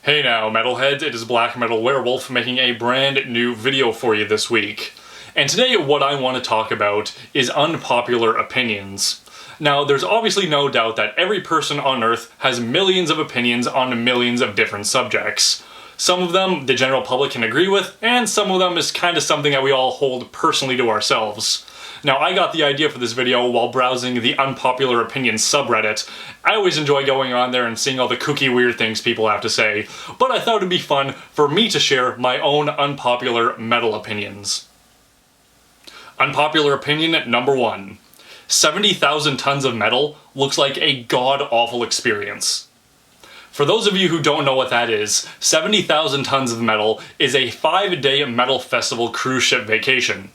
Hey now, metalheads, it is Blackmetalwerewolf making a brand new video for you this week. And today what I want to talk about is unpopular opinions. Now, there's obviously no doubt that every person on Earth has millions of opinions on millions of different subjects. Some of them the general public can agree with, and some of them is kind of something that we all hold personally to ourselves. Now, I got the idea for this video while browsing the Unpopular Opinions subreddit. I always enjoy going on there and seeing all the kooky weird things people have to say, but I thought it'd be fun for me to share my own unpopular metal opinions. Unpopular opinion number 1. 70,000 tons of metal looks like a god-awful experience. For those of you who don't know what that is, 70,000 tons of metal is a 5-day metal festival cruise ship vacation.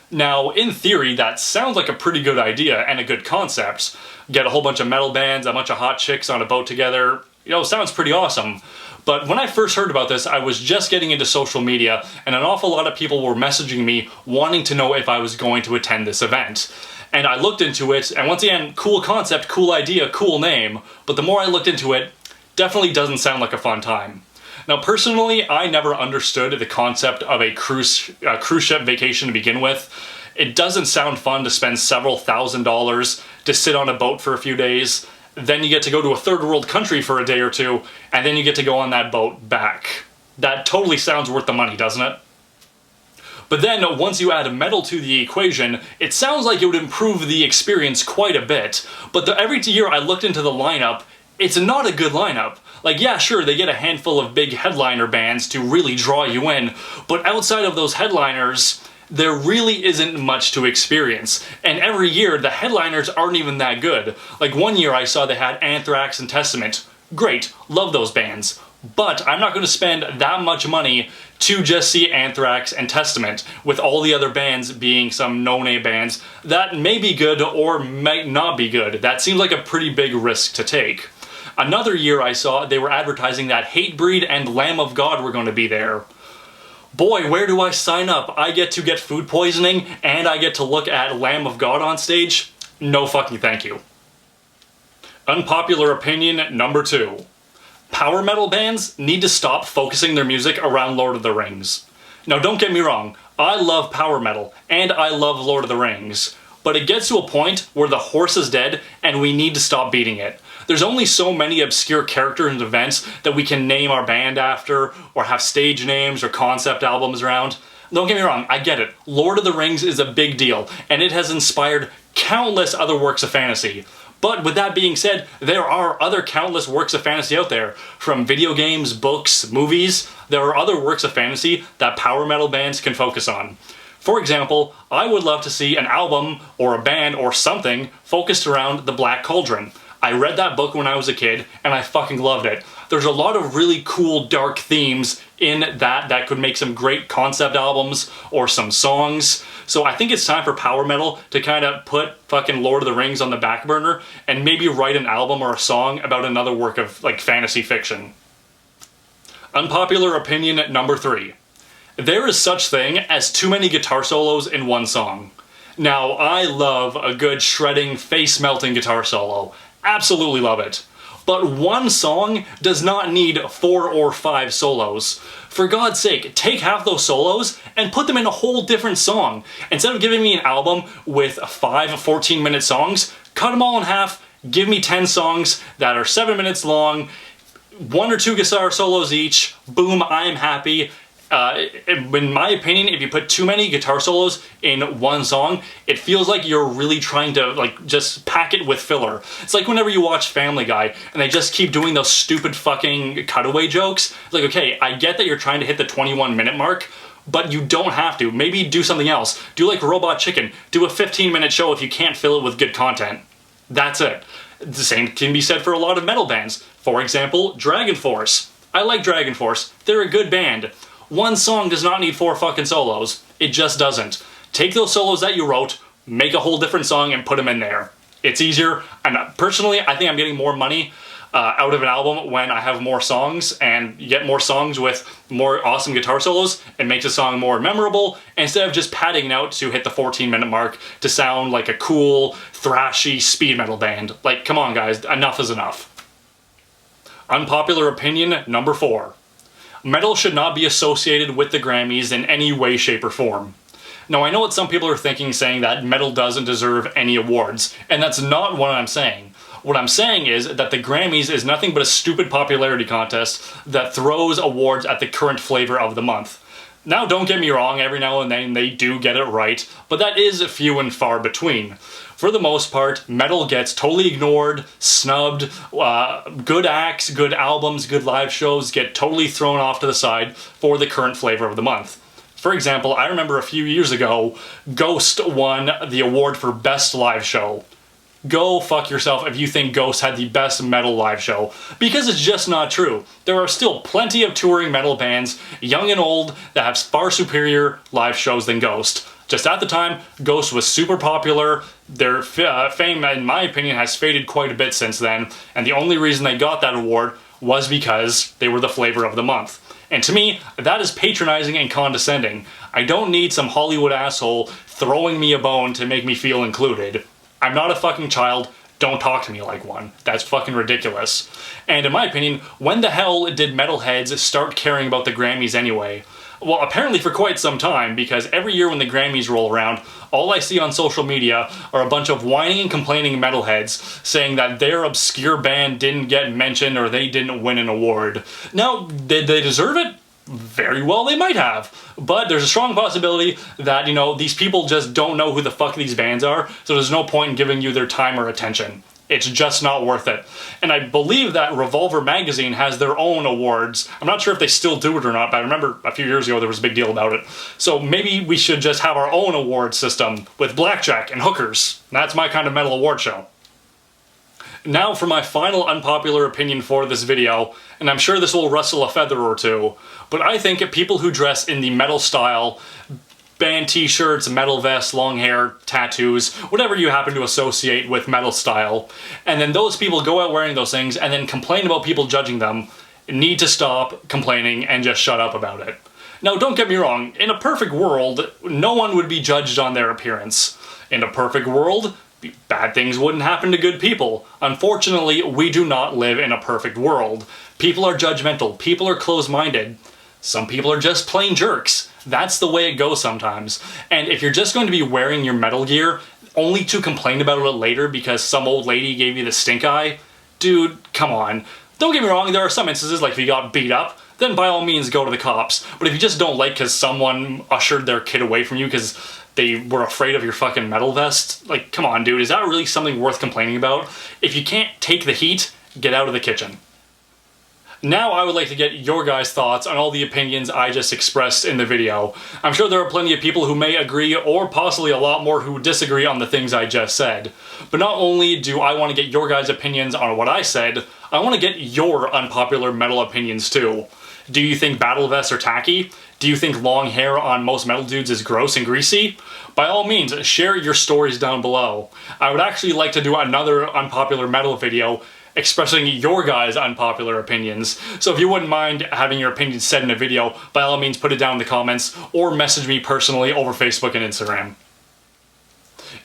Now, in theory, that sounds like a pretty good idea and a good concept. Get a whole bunch of metal bands, a bunch of hot chicks on a boat together, sounds pretty awesome. But when I first heard about this, I was just getting into social media, and an awful lot of people were messaging me wanting to know if I was going to attend this event. And I looked into it, and once again, cool concept, cool idea, cool name, but the more I looked into it, definitely doesn't sound like a fun time. Now, personally, I never understood the concept of a cruise ship vacation to begin with. It doesn't sound fun to spend several $1,000s to sit on a boat for a few days, then you get to go to a third world country for a day or two, and then you get to go on that boat back. That totally sounds worth the money, doesn't it? But then, once you add metal to the equation, it sounds like it would improve the experience quite a bit. But every year I looked into the lineup, it's not a good lineup. Like, yeah, sure, they get a handful of big headliner bands to really draw you in, but outside of those headliners, there really isn't much to experience. And every year, the headliners aren't even that good. Like, one year I saw they had Anthrax and Testament. Great, love those bands. But I'm not going to spend that much money to just see Anthrax and Testament, with all the other bands being some no-name bands that may be good or might not be good. That seems like a pretty big risk to take. Another year I saw they were advertising that Hatebreed and Lamb of God were going to be there. Boy, where do I sign up? I get to get food poisoning and I get to look at Lamb of God on stage? No fucking thank you. Unpopular opinion number 2. Power metal bands need to stop focusing their music around Lord of the Rings. Now, don't get me wrong, I love power metal and I love Lord of the Rings, but it gets to a point where the horse is dead and we need to stop beating it. There's only so many obscure characters and events that we can name our band after, or have stage names or concept albums around. Don't get me wrong, I get it. Lord of the Rings is a big deal, and it has inspired countless other works of fantasy. But with that being said, there are other countless works of fantasy out there. From video games, books, movies, there are other works of fantasy that power metal bands can focus on. For example, I would love to see an album, or a band, or something focused around the Black Cauldron. I read that book when I was a kid, and I fucking loved it. There's a lot of really cool, dark themes in that could make some great concept albums, or some songs. So I think it's time for power metal to kind of put fucking Lord of the Rings on the back burner, and maybe write an album or a song about another work of, like, fantasy fiction. Unpopular opinion number 3. There is such thing as too many guitar solos in one song. Now, I love a good shredding, face-melting guitar solo. Absolutely love it. But one song does not need 4 or 5 solos. For God's sake, take half those solos and put them in a whole different song. Instead of giving me an album with 5 14-minute songs, cut them all in half, give me 10 songs that are 7 minutes long, 1 or 2 guitar solos each, boom, I'm happy. In my opinion, if you put too many guitar solos in one song, it feels like you're really trying to, like, just pack it with filler. It's like whenever you watch Family Guy and they just keep doing those stupid fucking cutaway jokes. It's like, okay, I get that you're trying to hit the 21-minute mark, but you don't have to. Maybe do something else. Do like Robot Chicken. Do a 15-minute show if you can't fill it with good content. That's it. The same can be said for a lot of metal bands. For example, Dragon Force. I like Dragon Force. They're a good band. One song does not need 4 fucking solos. It just doesn't. Take those solos that you wrote, make a whole different song, and put them in there. It's easier, and personally, I think I'm getting more money out of an album when I have more songs, and you get more songs with more awesome guitar solos. It makes a song more memorable, instead of just padding it out to hit the 14-minute mark to sound like a cool, thrashy speed metal band. Like, come on guys, enough is enough. Unpopular opinion number 4. Metal should not be associated with the Grammys in any way, shape, or form. Now, I know what some people are thinking, saying that metal doesn't deserve any awards, and that's not what I'm saying. What I'm saying is that the Grammys is nothing but a stupid popularity contest that throws awards at the current flavor of the month. Now, don't get me wrong, every now and then they do get it right, but that is few and far between. For the most part, metal gets totally ignored, snubbed, good acts, good albums, good live shows get totally thrown off to the side for the current flavor of the month. For example, I remember a few years ago, Ghost won the award for Best Live Show. Go fuck yourself if you think Ghost had the best metal live show, because it's just not true. There are still plenty of touring metal bands, young and old, that have far superior live shows than Ghost. Just at the time, Ghost was super popular. Their fame, in my opinion, has faded quite a bit since then, and the only reason they got that award was because they were the flavor of the month. And to me, that is patronizing and condescending. I don't need some Hollywood asshole throwing me a bone to make me feel included. I'm not a fucking child, don't talk to me like one. That's fucking ridiculous. And in my opinion, when the hell did metalheads start caring about the Grammys anyway? Well, apparently for quite some time, because every year when the Grammys roll around, all I see on social media are a bunch of whining and complaining metalheads saying that their obscure band didn't get mentioned or they didn't win an award. Now, did they deserve it? Very well they might have, but there's a strong possibility that, these people just don't know who the fuck these bands are, so there's no point in giving you their time or attention. It's just not worth it. And I believe that Revolver magazine has their own awards. I'm not sure if they still do it or not, but I remember a few years ago there was a big deal about it. So maybe we should just have our own award system with blackjack and hookers. That's my kind of metal award show. Now for my final unpopular opinion for this video, and I'm sure this will rustle a feather or two, but I think people who dress in the metal style, band t-shirts, metal vests, long hair, tattoos, whatever you happen to associate with metal style, and then those people go out wearing those things and then complain about people judging them, need to stop complaining and just shut up about it. Now, don't get me wrong, in a perfect world, no one would be judged on their appearance. In a perfect world, bad things wouldn't happen to good people. Unfortunately, we do not live in a perfect world. People are judgmental, people are closed-minded. Some people are just plain jerks. That's the way it goes sometimes. And if you're just going to be wearing your metal gear only to complain about it later because some old lady gave you the stink eye, dude, come on. Don't get me wrong, there are some instances like if you got beat up, then by all means go to the cops. But if you just don't like because someone ushered their kid away from you because they were afraid of your fucking metal vest, like, come on, dude, is that really something worth complaining about? If you can't take the heat, get out of the kitchen. Now I would like to get your guys' thoughts on all the opinions I just expressed in the video. I'm sure there are plenty of people who may agree, or possibly a lot more who disagree on the things I just said. But not only do I want to get your guys' opinions on what I said, I want to get your unpopular metal opinions too. Do you think battle vests are tacky? Do you think long hair on most metal dudes is gross and greasy? By all means, share your stories down below. I would actually like to do another unpopular metal video expressing your guys' unpopular opinions. So if you wouldn't mind having your opinions said in a video, by all means put it down in the comments or message me personally over Facebook and Instagram.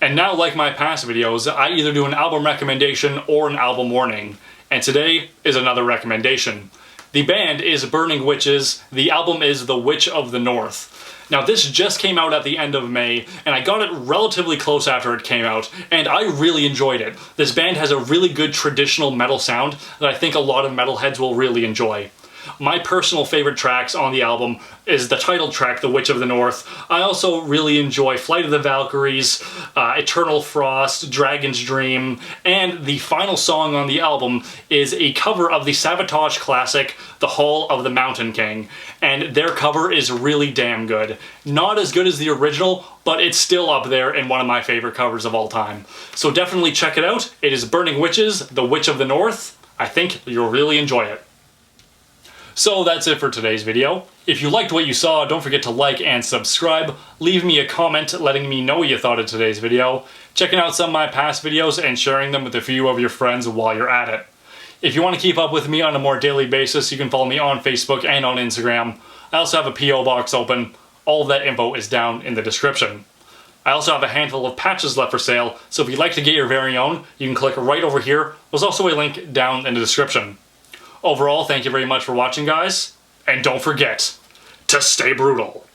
And now, like my past videos, I either do an album recommendation or an album warning. And today is another recommendation. The band is Burning Witches, the album is The Witch of the North. Now this just came out at the end of May, and I got it relatively close after it came out, and I really enjoyed it. This band has a really good traditional metal sound that I think a lot of metalheads will really enjoy. My personal favorite tracks on the album is the title track, The Witch of the North. I also really enjoy Flight of the Valkyries, Eternal Frost, Dragon's Dream, and the final song on the album is a cover of the Savatage classic, The Hall of the Mountain King, and their cover is really damn good. Not as good as the original, but it's still up there in one of my favorite covers of all time. So definitely check it out. It is Burning Witches, The Witch of the North. I think you'll really enjoy it. So that's it for today's video. If you liked what you saw, don't forget to like and subscribe. Leave me a comment letting me know what you thought of today's video, checking out some of my past videos, and sharing them with a few of your friends while you're at it. If you want to keep up with me on a more daily basis, you can follow me on Facebook and on Instagram. I also have a P.O. box open. All of that info is down in the description. I also have a handful of patches left for sale, so if you'd like to get your very own, you can click right over here. There's also a link down in the description. Overall, thank you very much for watching, guys, And don't forget to stay brutal.